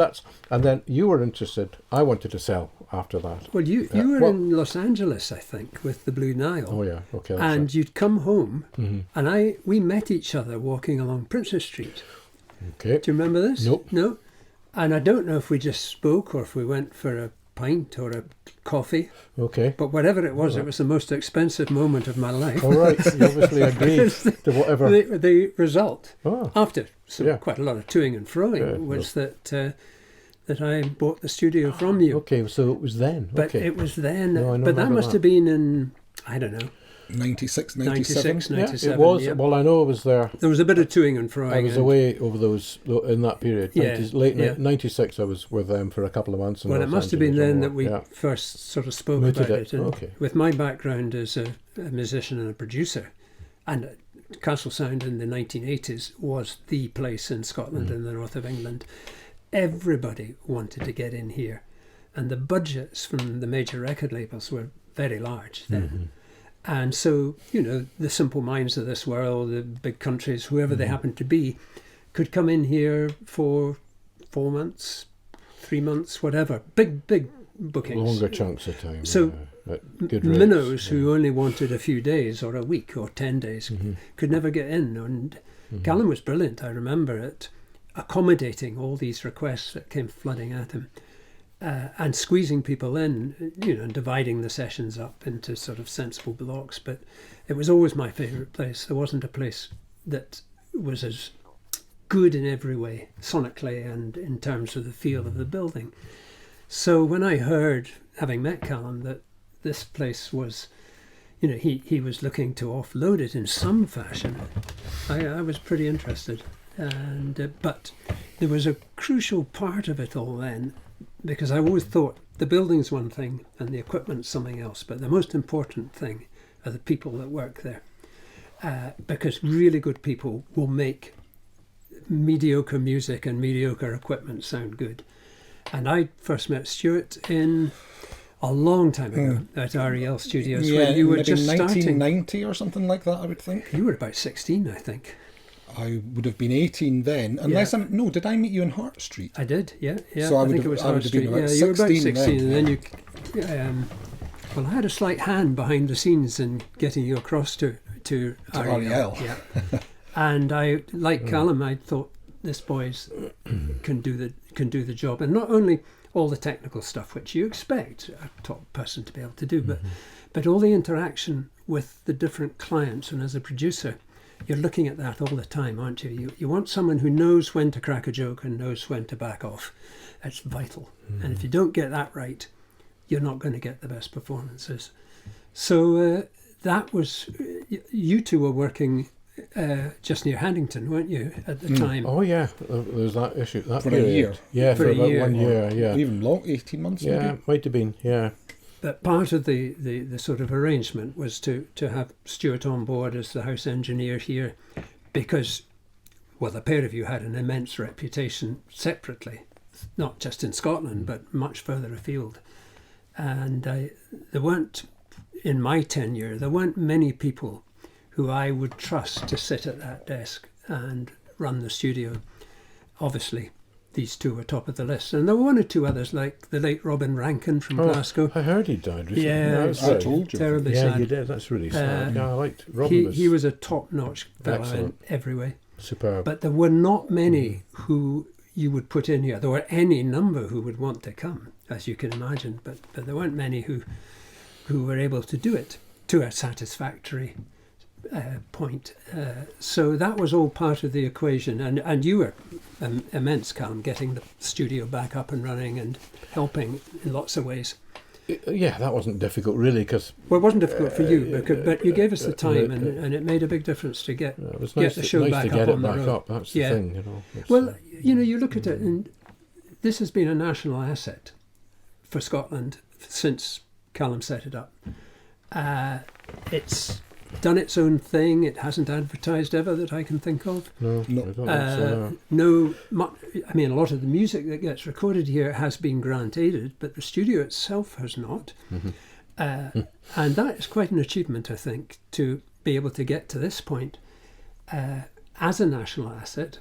then you were interested. I wanted to sell after that. Well, you were in Los Angeles, I think, with the Blue Nile. Oh yeah, okay. And right. You'd come home, and we met each other walking along Princess Street. Okay. Do you remember this? Nope. No. And I don't know if we just spoke or if we went for a pint or a coffee. Okay. But whatever it was, it was the most expensive moment of my life. All right. You obviously agreed to whatever. The result, after Yeah. quite a lot of toing and froing, was that I bought the studio from you. Okay, so it was then. But it was then. No, I but that must have been in, I don't know, 96, 97. 97. Yeah, it was. Yeah. Well, I know I was there. There was a bit of toing and froing. I was away over in that period. Yeah, 96. I was with them for a couple of months. Well, it must have been then that we first sort of spoke about it. And with my background as a musician and a producer, and Castle Sound in the 1980s was the place in Scotland and the north of England. Everybody wanted to get in here, and the budgets from the major record labels were very large then. And so, the Simple Minds of this world, the big countries, whoever they happened to be, could come in here for 4 months, 3 months, whatever. Big bookings. Longer chunks of time. So good minnows who only wanted a few days or a week or 10 days could never get in. And Calum was brilliant, I remember it, accommodating all these requests that came flooding at him. And squeezing people in, and dividing the sessions up into sort of sensible blocks. But it was always my favourite place. There wasn't a place that was as good in every way, sonically and in terms of the feel of the building. So when I heard, having met Calum, that this place was, he was looking to offload it in some fashion. I was pretty interested, and but there was a crucial part of it all then, because I always thought the building's one thing and the equipment's something else, but the most important thing are the people that work there, because really good people will make mediocre music and mediocre equipment sound good. And I first met Stuart in a long time ago at REL Studios when you were maybe just starting. 1990 or something like that, I would think. You were about 16, I think. I would have been 18 then, unless did I meet you in Hart Street? I did, yeah. So I think it was I would Hart have been Street. about You were about 16 16, then. and then you. Well, I had a slight hand behind the scenes in getting you across to REL. Yeah, and I, like Calum, I thought this boy's can do the job, and not only all the technical stuff which you expect a top person to be able to do, but all the interaction with the different clients. And as a producer, you're looking at that all the time, aren't you? You want someone who knows when to crack a joke and knows when to back off. It's vital. And if you don't get that right, you're not going to get the best performances. So that was, you two were working just near Haddington, weren't you, at the time? Oh yeah, there was that issue. That For a period. year. Yeah, For for a about year. 1 year. Yeah, Even long, 18 months yeah, maybe? might have been. Yeah. But part of the sort of arrangement was to have Stuart on board as the house engineer here, because, well, the pair of you had an immense reputation separately, not just in Scotland, but much further afield. And there weren't, in my tenure, there weren't many people who I would trust to sit at that desk and run the studio. Obviously, these two were top of the list. And there were one or two others, like the late Robin Rankin from Glasgow. I heard he died recently. Yeah, That's I right. told you. terribly Yeah, sad. you did. That's really sad. Yeah, I liked Robin. He was a top-notch fellow in Excellent. every way. superb. But there were not many who you would put in here. There were any number who would want to come, as you can imagine, but there weren't many who were able to do it to a satisfactory point. So that was all part of the equation. And you were immense, Calum, getting the studio back up and running and helping in lots of ways. Yeah, that wasn't difficult really, because Well, it wasn't difficult for you, but you gave us the time, and it made a big difference to get it was get nice, the show nice back to get up it on the back road. up. That's the Yeah. thing, you know. It's, Well, you look at it, and this has been a national asset for Scotland since Calum set it up. It's done its own thing. It hasn't advertised ever that I can think of. no, I don't think so, I mean, a lot of the music that gets recorded here has been grant aided, but the studio itself has not. And that is quite an achievement, I think, to be able to get to this point as a national asset,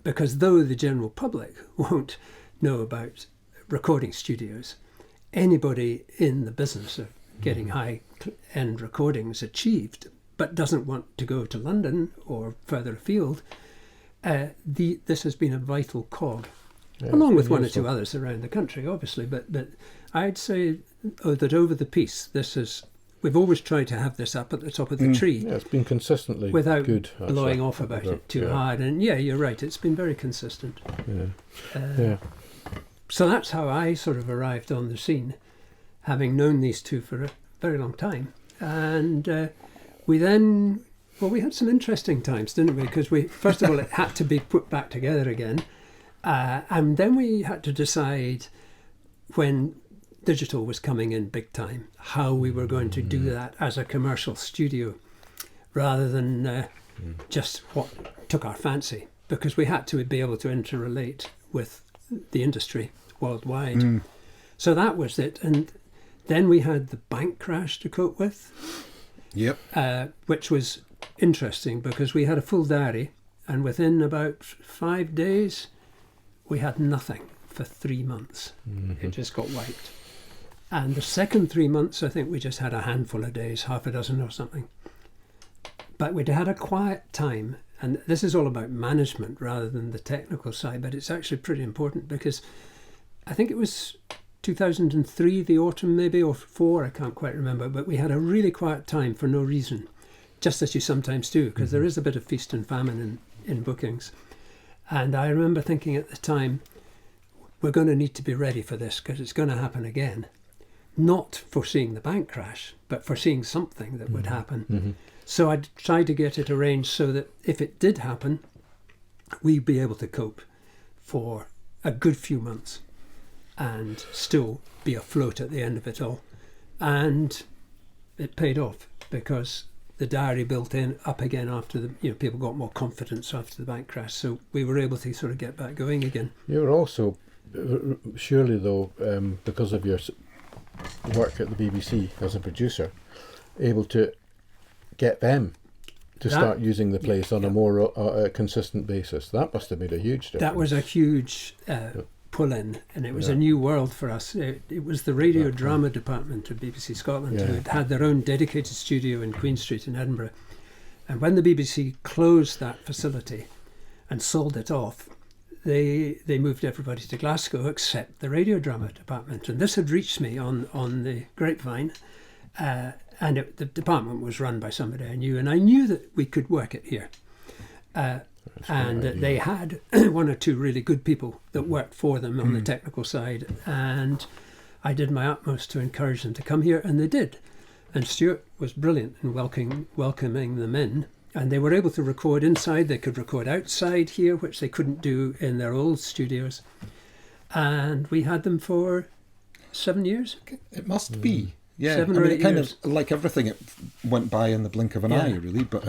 because though the general public won't know about recording studios, anybody in the business of getting high-end recordings achieved, but doesn't want to go to London or further afield, this has been a vital cog, Yeah, along with it's one or useful. two others around the country, obviously. But I'd say that over the piece, we've always tried to have this up at the top of the tree Yeah, it's been consistently without good. blowing actually. off about it too Yeah. hard. And yeah, you're right, it's been very consistent. Yeah. So that's how I sort of arrived on the scene, having known these two for a very long time. And we had some interesting times, didn't we? Because first of all, it had to be put back together again. And then we had to decide, when digital was coming in big time, how we were going to do that as a commercial studio, rather than just what took our fancy, because we had to be able to interrelate with the industry worldwide. So that was it. And then we had the bank crash to cope with, which was interesting because we had a full diary, and within about 5 days we had nothing for 3 months. It just got wiped. And the second 3 months, I think we just had a handful of days, half a dozen or something. But we'd had a quiet time, and this is all about management rather than the technical side, but it's actually pretty important because I think it was 2003, the autumn maybe, or 4, I can't quite remember, but we had a really quiet time for no reason, just as you sometimes do, because there is a bit of feast and famine in bookings. And I remember thinking at the time, we're going to need to be ready for this because it's going to happen again. not foreseeing the bank crash, but foreseeing something that would happen. So I tried to get it arranged so that if it did happen, we'd be able to cope for a good few months and still be afloat at the end of it all. And it paid off, because the diary built up again after people got more confidence after the bank crash. So we were able to sort of get back going again. You were also, surely though, because of your work at the BBC as a producer, able to get them to start using the place on a more consistent basis. That must have made a huge difference. That was a huge pull-in, and it was a new world for us. It was the radio drama department of BBC Scotland who had their own dedicated studio in Queen Street in Edinburgh. And when the BBC closed that facility and sold it off, they moved everybody to Glasgow except the radio drama department. And this had reached me on the grapevine, and the department was run by somebody I knew, and I knew that we could work it here. And they had one or two really good people that worked for them on the technical side, and I did my utmost to encourage them to come here, and they did. And Stuart was brilliant in welcoming them in, and they were able to record inside. They could record outside here, which they couldn't do in their old studios. And we had them for 7 years. It must be. Yeah, 7 or 8 it kind years. of, like everything, it went by in the blink of an eye, really. But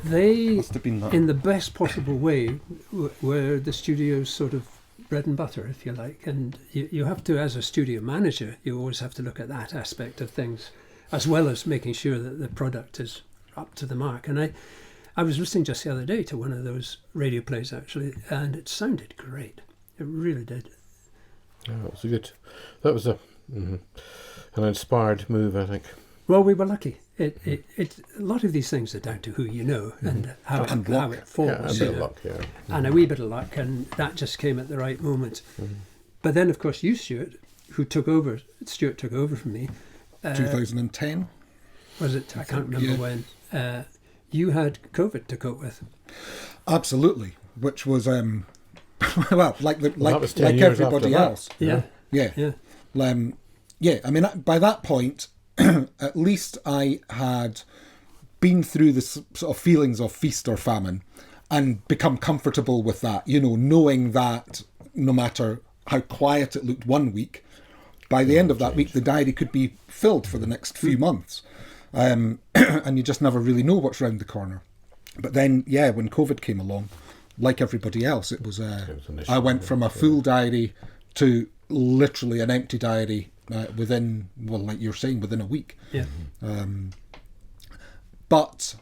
they, must have been that. in the best possible way, were the studio's sort of bread and butter, if you like. And you have to, as a studio manager, you always have to look at that aspect of things, as well as making sure that the product is up to the mark. And I was listening just the other day to one of those radio plays, actually, and it sounded great. It really did. Yeah, that was an inspired move, I think. Well, we were lucky. A lot of these things are down to who you know and how it falls. Yeah, a bit of luck, yeah. And a wee bit of luck, and that just came at the right moment. But then, of course, you, Stuart, Stuart took over from me. 2010? Was it? I can't remember when. You had COVID to cope with. Absolutely, which was, well, like that was 10 years everybody after else. that. Yeah. I mean, by that point, at least I had been through the sort of feelings of feast or famine and become comfortable with that, knowing that no matter how quiet it looked one week, by the end of that week, the diary could be filled for the next few months. And you just never really know what's round the corner. But then, when COVID came along, like everybody else, it was I went from a full diary to literally an empty diary within, well, like you're saying, within a week. Yeah. But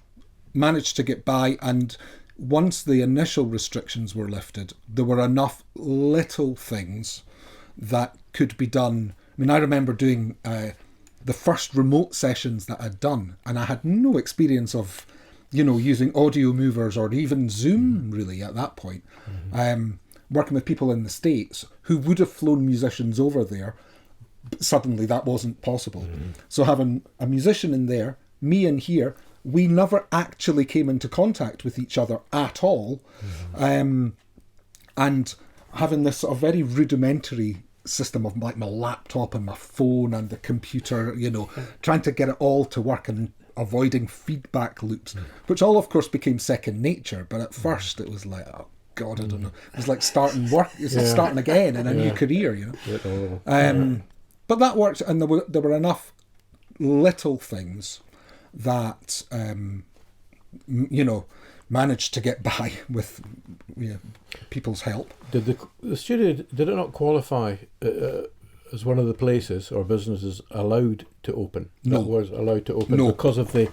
managed to get by, and once the initial restrictions were lifted, there were enough little things that could be done. I mean, I remember doing the first remote sessions that I'd done, and I had no experience of, using audio movers or even Zoom really at that point. Working with people in the States who would have flown musicians over there, but suddenly that wasn't possible. So having a musician in there, me in here, we never actually came into contact with each other at all. And having this sort of very rudimentary system of like my laptop and my phone and the computer, trying to get it all to work and avoiding feedback loops, which all of course became second nature. But at first it was like, oh God, I don't know. It was like starting work, starting again in a new career, But that worked, and there were enough little things that managed to get by with people's help. Did the studio, did it not qualify as one of the places or businesses allowed to open? No. That was allowed to open because of the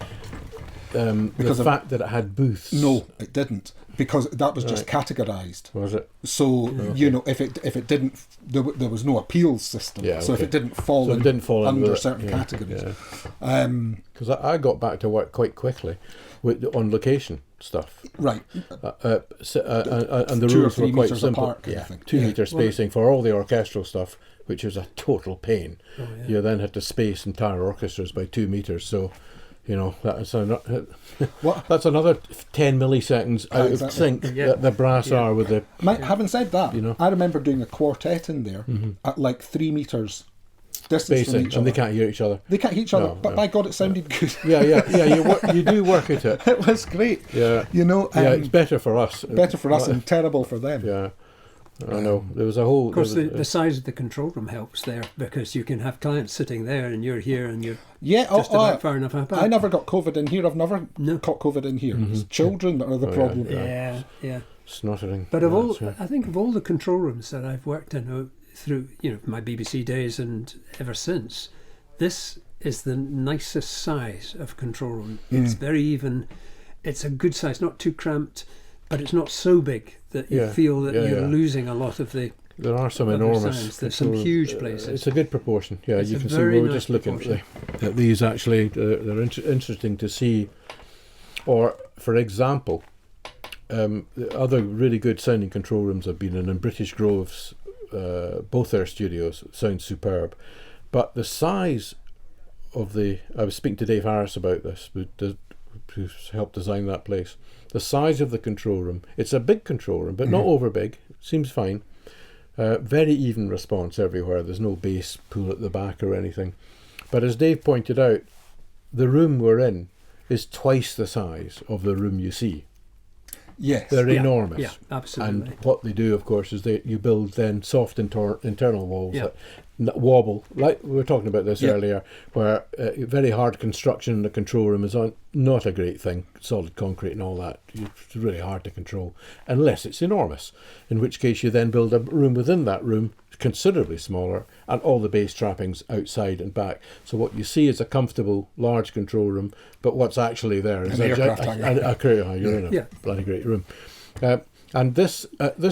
fact that it had booths? No, it didn't, because that was just categorised. Was it? So if it didn't, there was no appeals system. Yeah, so if it didn't fall, under certain categories. Because I got back to work quite quickly on location stuff. Right. And the rules were quite simple. Apart, 2 metre spacing for all the orchestral stuff, which was a total pain. You then had to space entire orchestras by 2 metres. So, that's another 10 milliseconds out of sync that the brass are with the... Having said that, I remember doing a quartet in there at like 3 metres distance from spacing, each and other. they can't hear each other. They can't hear each other, No, but no. by God, it sounded good. Yeah. You do work at it. It was great. Yeah. You know, Yeah, it's better for us. better for us and terrible for them. Yeah. I know. There was a whole. Of course, there was- the size of the control room helps there, because you can have clients sitting there and you're here and you're Yeah, just about far enough apart. I never got COVID in here. I've never No. caught COVID in here. It's children that are the Oh, yeah. problem. Yeah. snottering. But of all, That's right. I think of all the control rooms that I've worked in through my BBC days and ever since, this is the nicest size of control room. It's very even. It's a good size, not too cramped, but it's not so big that you Yeah, feel that yeah, you're yeah. losing a lot of the. There are some other enormous. sounds. There's some control- huge places. It's a good proportion. Yeah, It's you a can see. very We were nice just looking proportion. at these. Actually, they're interesting to see. Or, for example, the other really good sounding control rooms have been in British Grove's. Both their studios sound superb, but the size of the. I was speaking to Dave Harris about this, who's helped design that place. The size of the control room. It's a big control room, but not over big. Seems fine. Very even response everywhere. There's no bass pool at the back or anything. But as Dave pointed out, the room we're in is twice the size of the room you see. Yes. They're Yeah, enormous. yeah, absolutely. And what they do, of course, is you build then soft internal walls Yeah. that wobble. Like we were talking about this Yeah. earlier, where very hard construction in the control room is not a great thing. Solid concrete and all that. It's really hard to control, unless it's enormous. In which case you then build a room within that room, considerably smaller, and all the bass trappings outside and back. So what you see is a comfortable, large control room, but what's actually there is An aircraft hangar. you're in a Yeah. bloody great room. And this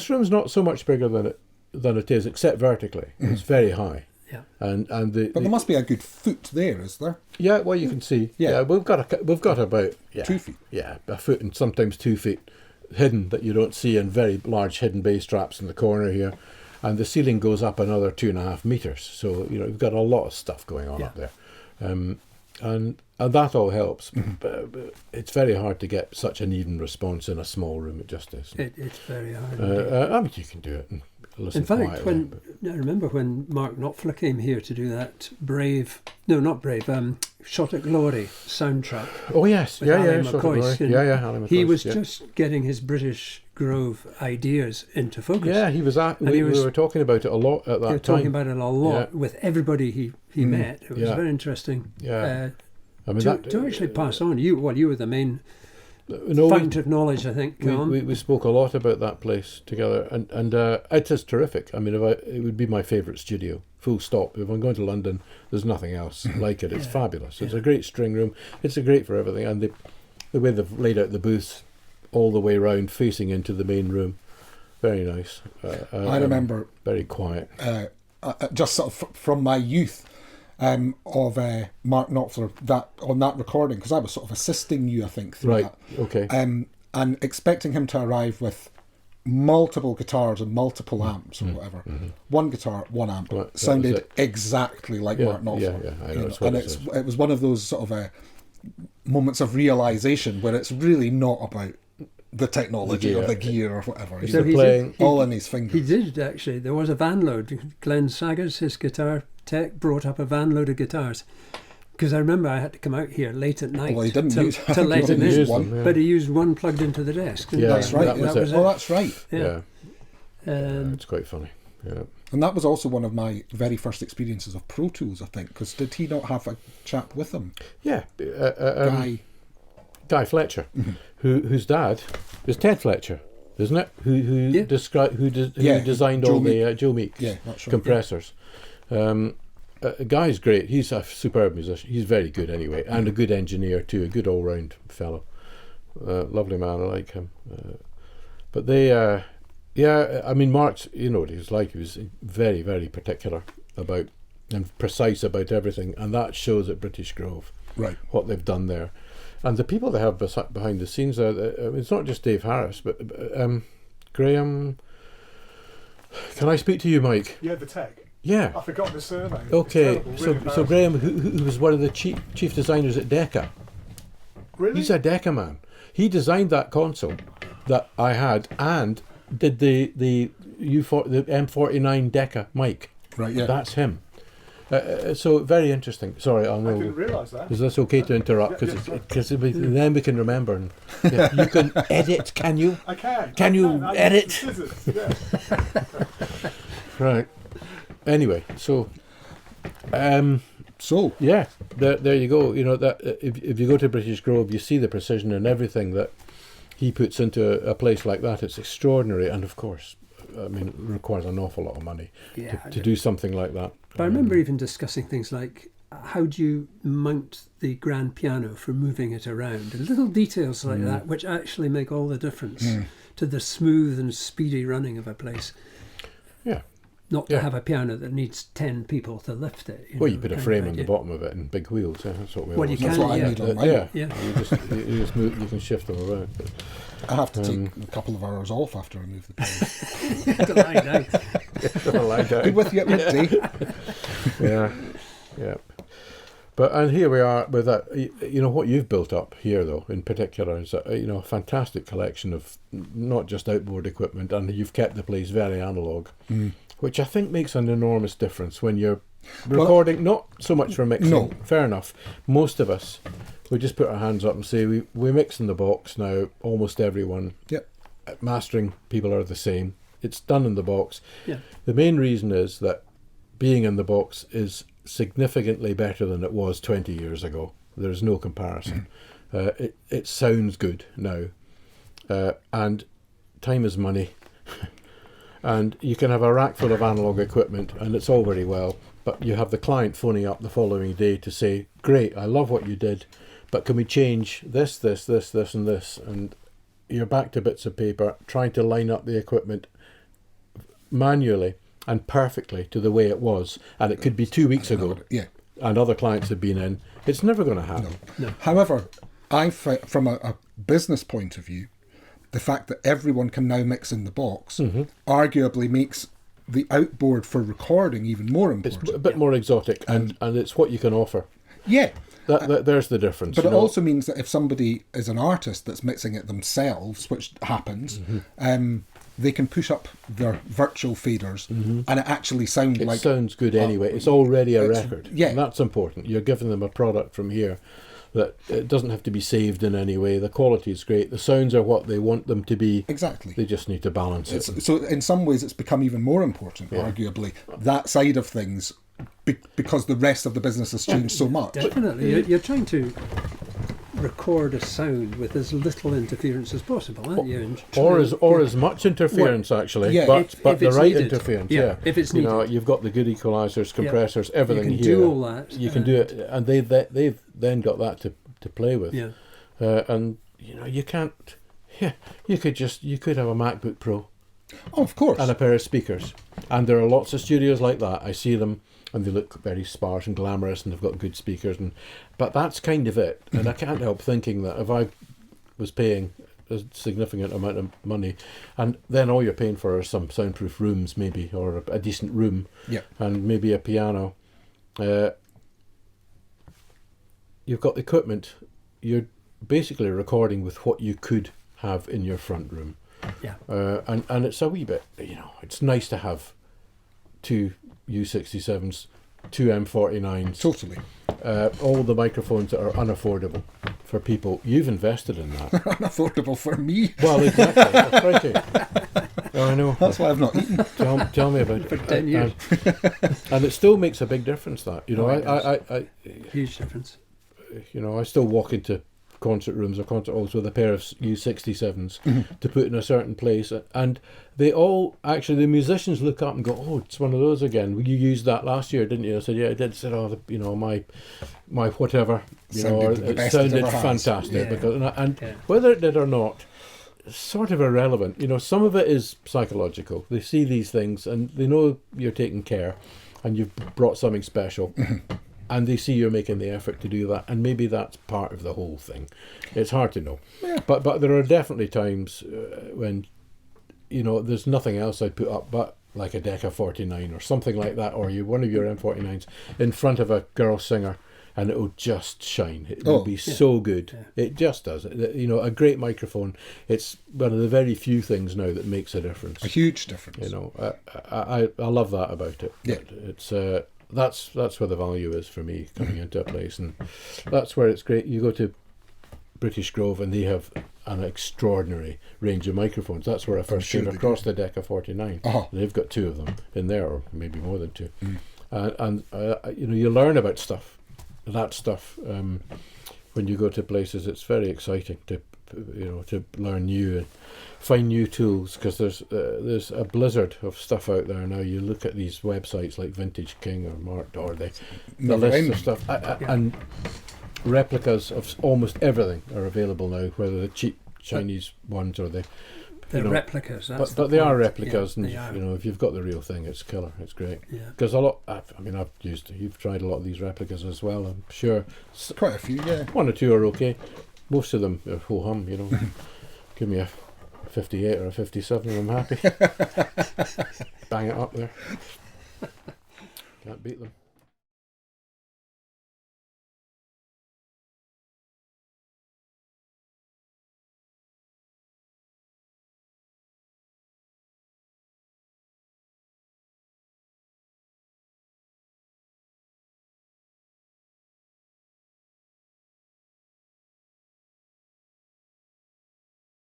room's not so much bigger than it is, except vertically. It's very high. Yeah. And But there must be a good foot there, is there? yeah, well, you can see. Yeah. we've got about 2 feet. Yeah, a foot and sometimes 2 feet hidden that you don't see, and very large hidden bass traps in the corner here. And the ceiling goes up another 2.5 meters. So you've got a lot of stuff going on up there, and that all helps. But it's very hard to get such an even response in a small room. It just is. It's very hard. I mean, you can do it and listen In fact, quietly. I remember when Mark Knopfler came here to do that Shot at Glory soundtrack. Oh yes, with yeah, Ali Shot at McCoy, Glory. and yeah, Ali he McCoy, was yeah. just getting his British Grove ideas into focus. Yeah, he was. And We were talking about it a lot at They were that talking time. about it a lot Yeah. with everybody he met. It was Yeah. very interesting. Yeah. I mean, To actually pass on. You were the main no, fount of knowledge, I think. Calum. we spoke a lot about that place together, and it is terrific. I mean, it would be my favourite studio. Full stop. If I'm going to London, there's nothing else like it. It's fabulous. It's a great string room. It's great for everything, and the way they've laid out the booths all the way round, facing into the main room, very nice. I remember very quiet. just sort of from my youth of Mark Knopfler on that recording, because I was sort of assisting you, I think, through Right. that. Okay. And expecting him to arrive with multiple guitars and multiple amps or whatever. One guitar, one amp. Right, that was Sounded it. exactly like Yeah, Mark Knopfler. yeah, I know, You know, it's what and it is. it was one of those sort of moments of realization where it's really not about the technology or the gear or whatever. It's You know, the playing. all in his fingers. He did, actually. There was a van load. Glenn Saggers, his guitar tech, brought up a van load of guitars. Because I remember I had to come out here late at night Well, he didn't to, use- I to think he let him only in. used one. Yeah. But he used one plugged into the desk. And Yeah, That's right. that was it. Oh, that's right. Yeah. It's quite funny. Yeah. And that was also one of my very first experiences of Pro Tools, I think, because did he not have a chap with him? Yeah. Guy. Fletcher, whose dad is Ted Fletcher, isn't it? Who designed Joe all Meek. the Joe Meek Yeah, that's right. compressors. Guy's great. He's a superb musician. He's very good anyway, and a good engineer too. A good all-round fellow. Lovely man. I like him. But they, I mean, Mark's. You know what he was like. He was very, very particular about and precise about everything, and that shows at British Grove. Right. What they've done there. And the people they have behind the scenes, it's not just Dave Harris, but Graham. Can I speak to you, Mike? Yeah, the tech. Yeah. I forgot the surname. Okay, It's terrible, so really so embarrassing. Graham, who was one of the chief designers at Decca. Really? He's a Decca man. He designed that console that I had and did the M49 Decca mic. Right, yeah. That's him. So very interesting. Sorry, I I know. didn't realise that. Is this okay to interrupt? Yeah, yeah, Because then we can remember. And, yeah, you can edit, can you? I can. Can you I edit? use the scissors, yeah. Right. Anyway, so So, yeah, there you go. You know that if you go to British Grove, you see the precision and everything that he puts into a place like that. It's extraordinary, and of course, I mean, it requires an awful lot of money to do something like that. But I remember even discussing things like how do you mount the grand piano for moving it around, and little details like that, which actually make all the difference to the smooth and speedy running of a place. Yeah. Not to have a piano that needs 10 people to lift it. Well, you put a frame on the bottom of it and big wheels. Yeah, that's what we. Well, you that's what I need on mine. Yeah. Yeah. You just move. You can shift them around. But, I have to take a couple of hours off after I move the piano. to lie down. Be with you at midday. Yeah, yeah. But and here we are with that. You know what you've built up here, though, in particular, is a fantastic collection of not just outboard equipment, and you've kept the place very analog, which I think makes an enormous difference when you're recording. Not so much for mixing. No. Fair enough. Most of us, we just put our hands up and say we mix in the box now. Almost everyone. Yep. Mastering people are the same. It's done in the box. Yeah. The main reason is that being in the box is significantly better than it was 20 years ago. There's no comparison. It sounds good now, and time is money. And you can have a rack full of analog equipment, and it's all very well, but you have the client phoning up the following day to say, "Great, I love what you did, but can we change this, this, and this?" And you're back to bits of paper trying to line up the equipment manually and perfectly to the way it was, and it could be 2 weeks ago. Yeah. And other clients have been in. It's never going to happen. No. However, from a business point of view, the fact that everyone can now mix in the box arguably makes the outboard for recording even more It's important. a bit more exotic, and it's what you can offer. Yeah. There's the difference. But it also means that if somebody is an artist that's mixing it themselves, which happens, they can push up their virtual faders and it actually sounds it like... sounds good anyway. It's already a it's- record. yeah. And that's important. You're giving them a product from here that it doesn't have to be saved in any way. The quality is great. The sounds are what they want them to be. Exactly. They just need to balance it. So in some ways it's become even more important, arguably, that side of things, because the rest of the business has changed so much. Definitely. You're trying to record a sound with as little interference as possible, aren't you? And Or as much interference, actually, yeah, but if the it's right needed. interference. Yeah, Yeah, if it's You know, needed. you've got the good equalizers, compressors, everything you can here. do all that. You can do it, and they've then got that to play with. Yeah. And you can't. Yeah, you could have a MacBook Pro Oh, of course. and a pair of speakers, and there are lots of studios like that. I see them, and they look very sparse and glamorous, and they've got good speakers, but that's kind of it. And I can't help thinking that if I was paying a significant amount of money, and then all you're paying for are some soundproof rooms, maybe, or a decent room, and maybe a piano. You've got the equipment. You're basically recording with what you could have in your front room. Yeah. And it's a wee bit, it's nice to have two U67s, two M49s. Totally. All the microphones that are unaffordable for people. You've invested in that. Unaffordable for me. Well, exactly. That's right. Too. Oh, I know. That's why I've not eaten. Tell me about it. For 10 years. And it still makes a big difference, that. I Huge difference. I still walk into concert rooms or concert halls with a pair of U67s to put in a certain place, and they all actually, the musicians look up and go, "Oh, it's one of those again. You used that last year, didn't you?" I said, "Yeah, I did." I said, "Oh, my whatever, it sounded fantastic." Yeah. Because whether it did or not, it's sort of irrelevant. Some of it is psychological. They see these things and they know you're taking care, and you've brought something special. And they see you're making the effort to do that, and maybe that's part of the whole thing. It's hard to know, but there are definitely times when there's nothing else I'd put up but like a Decca 49 or something like that, or one of your M49s in front of a girl singer, and it will just shine. It will be so good. Yeah. It just does. A great microphone. It's one of the very few things now that makes a difference. A huge difference. I love that about it. Yeah. It's that's where the value is for me coming into a place, and that's where it's great. You go to British Grove and they have an extraordinary range of microphones. That's where I first came across the Decca 49. They've got 2 of them in there, or maybe more than 2. And you know, you learn about that stuff when you go to places. It's very exciting to learn new and find new tools, because there's a blizzard of stuff out there now. You look at these websites like Vintage King or Marked, or the list of stuff, and replicas of almost everything are available now, whether the cheap Chinese ones or the replicas. But they are replicas, and you know, if you've got the real thing, it's killer. It's great. Because you've tried a lot of these replicas as well. I'm sure quite a few. Yeah, 1 or 2 are okay. Most of them are ho hum. You know, give me a 58 or a 57, and I'm happy. Bang it up there. Can't beat them.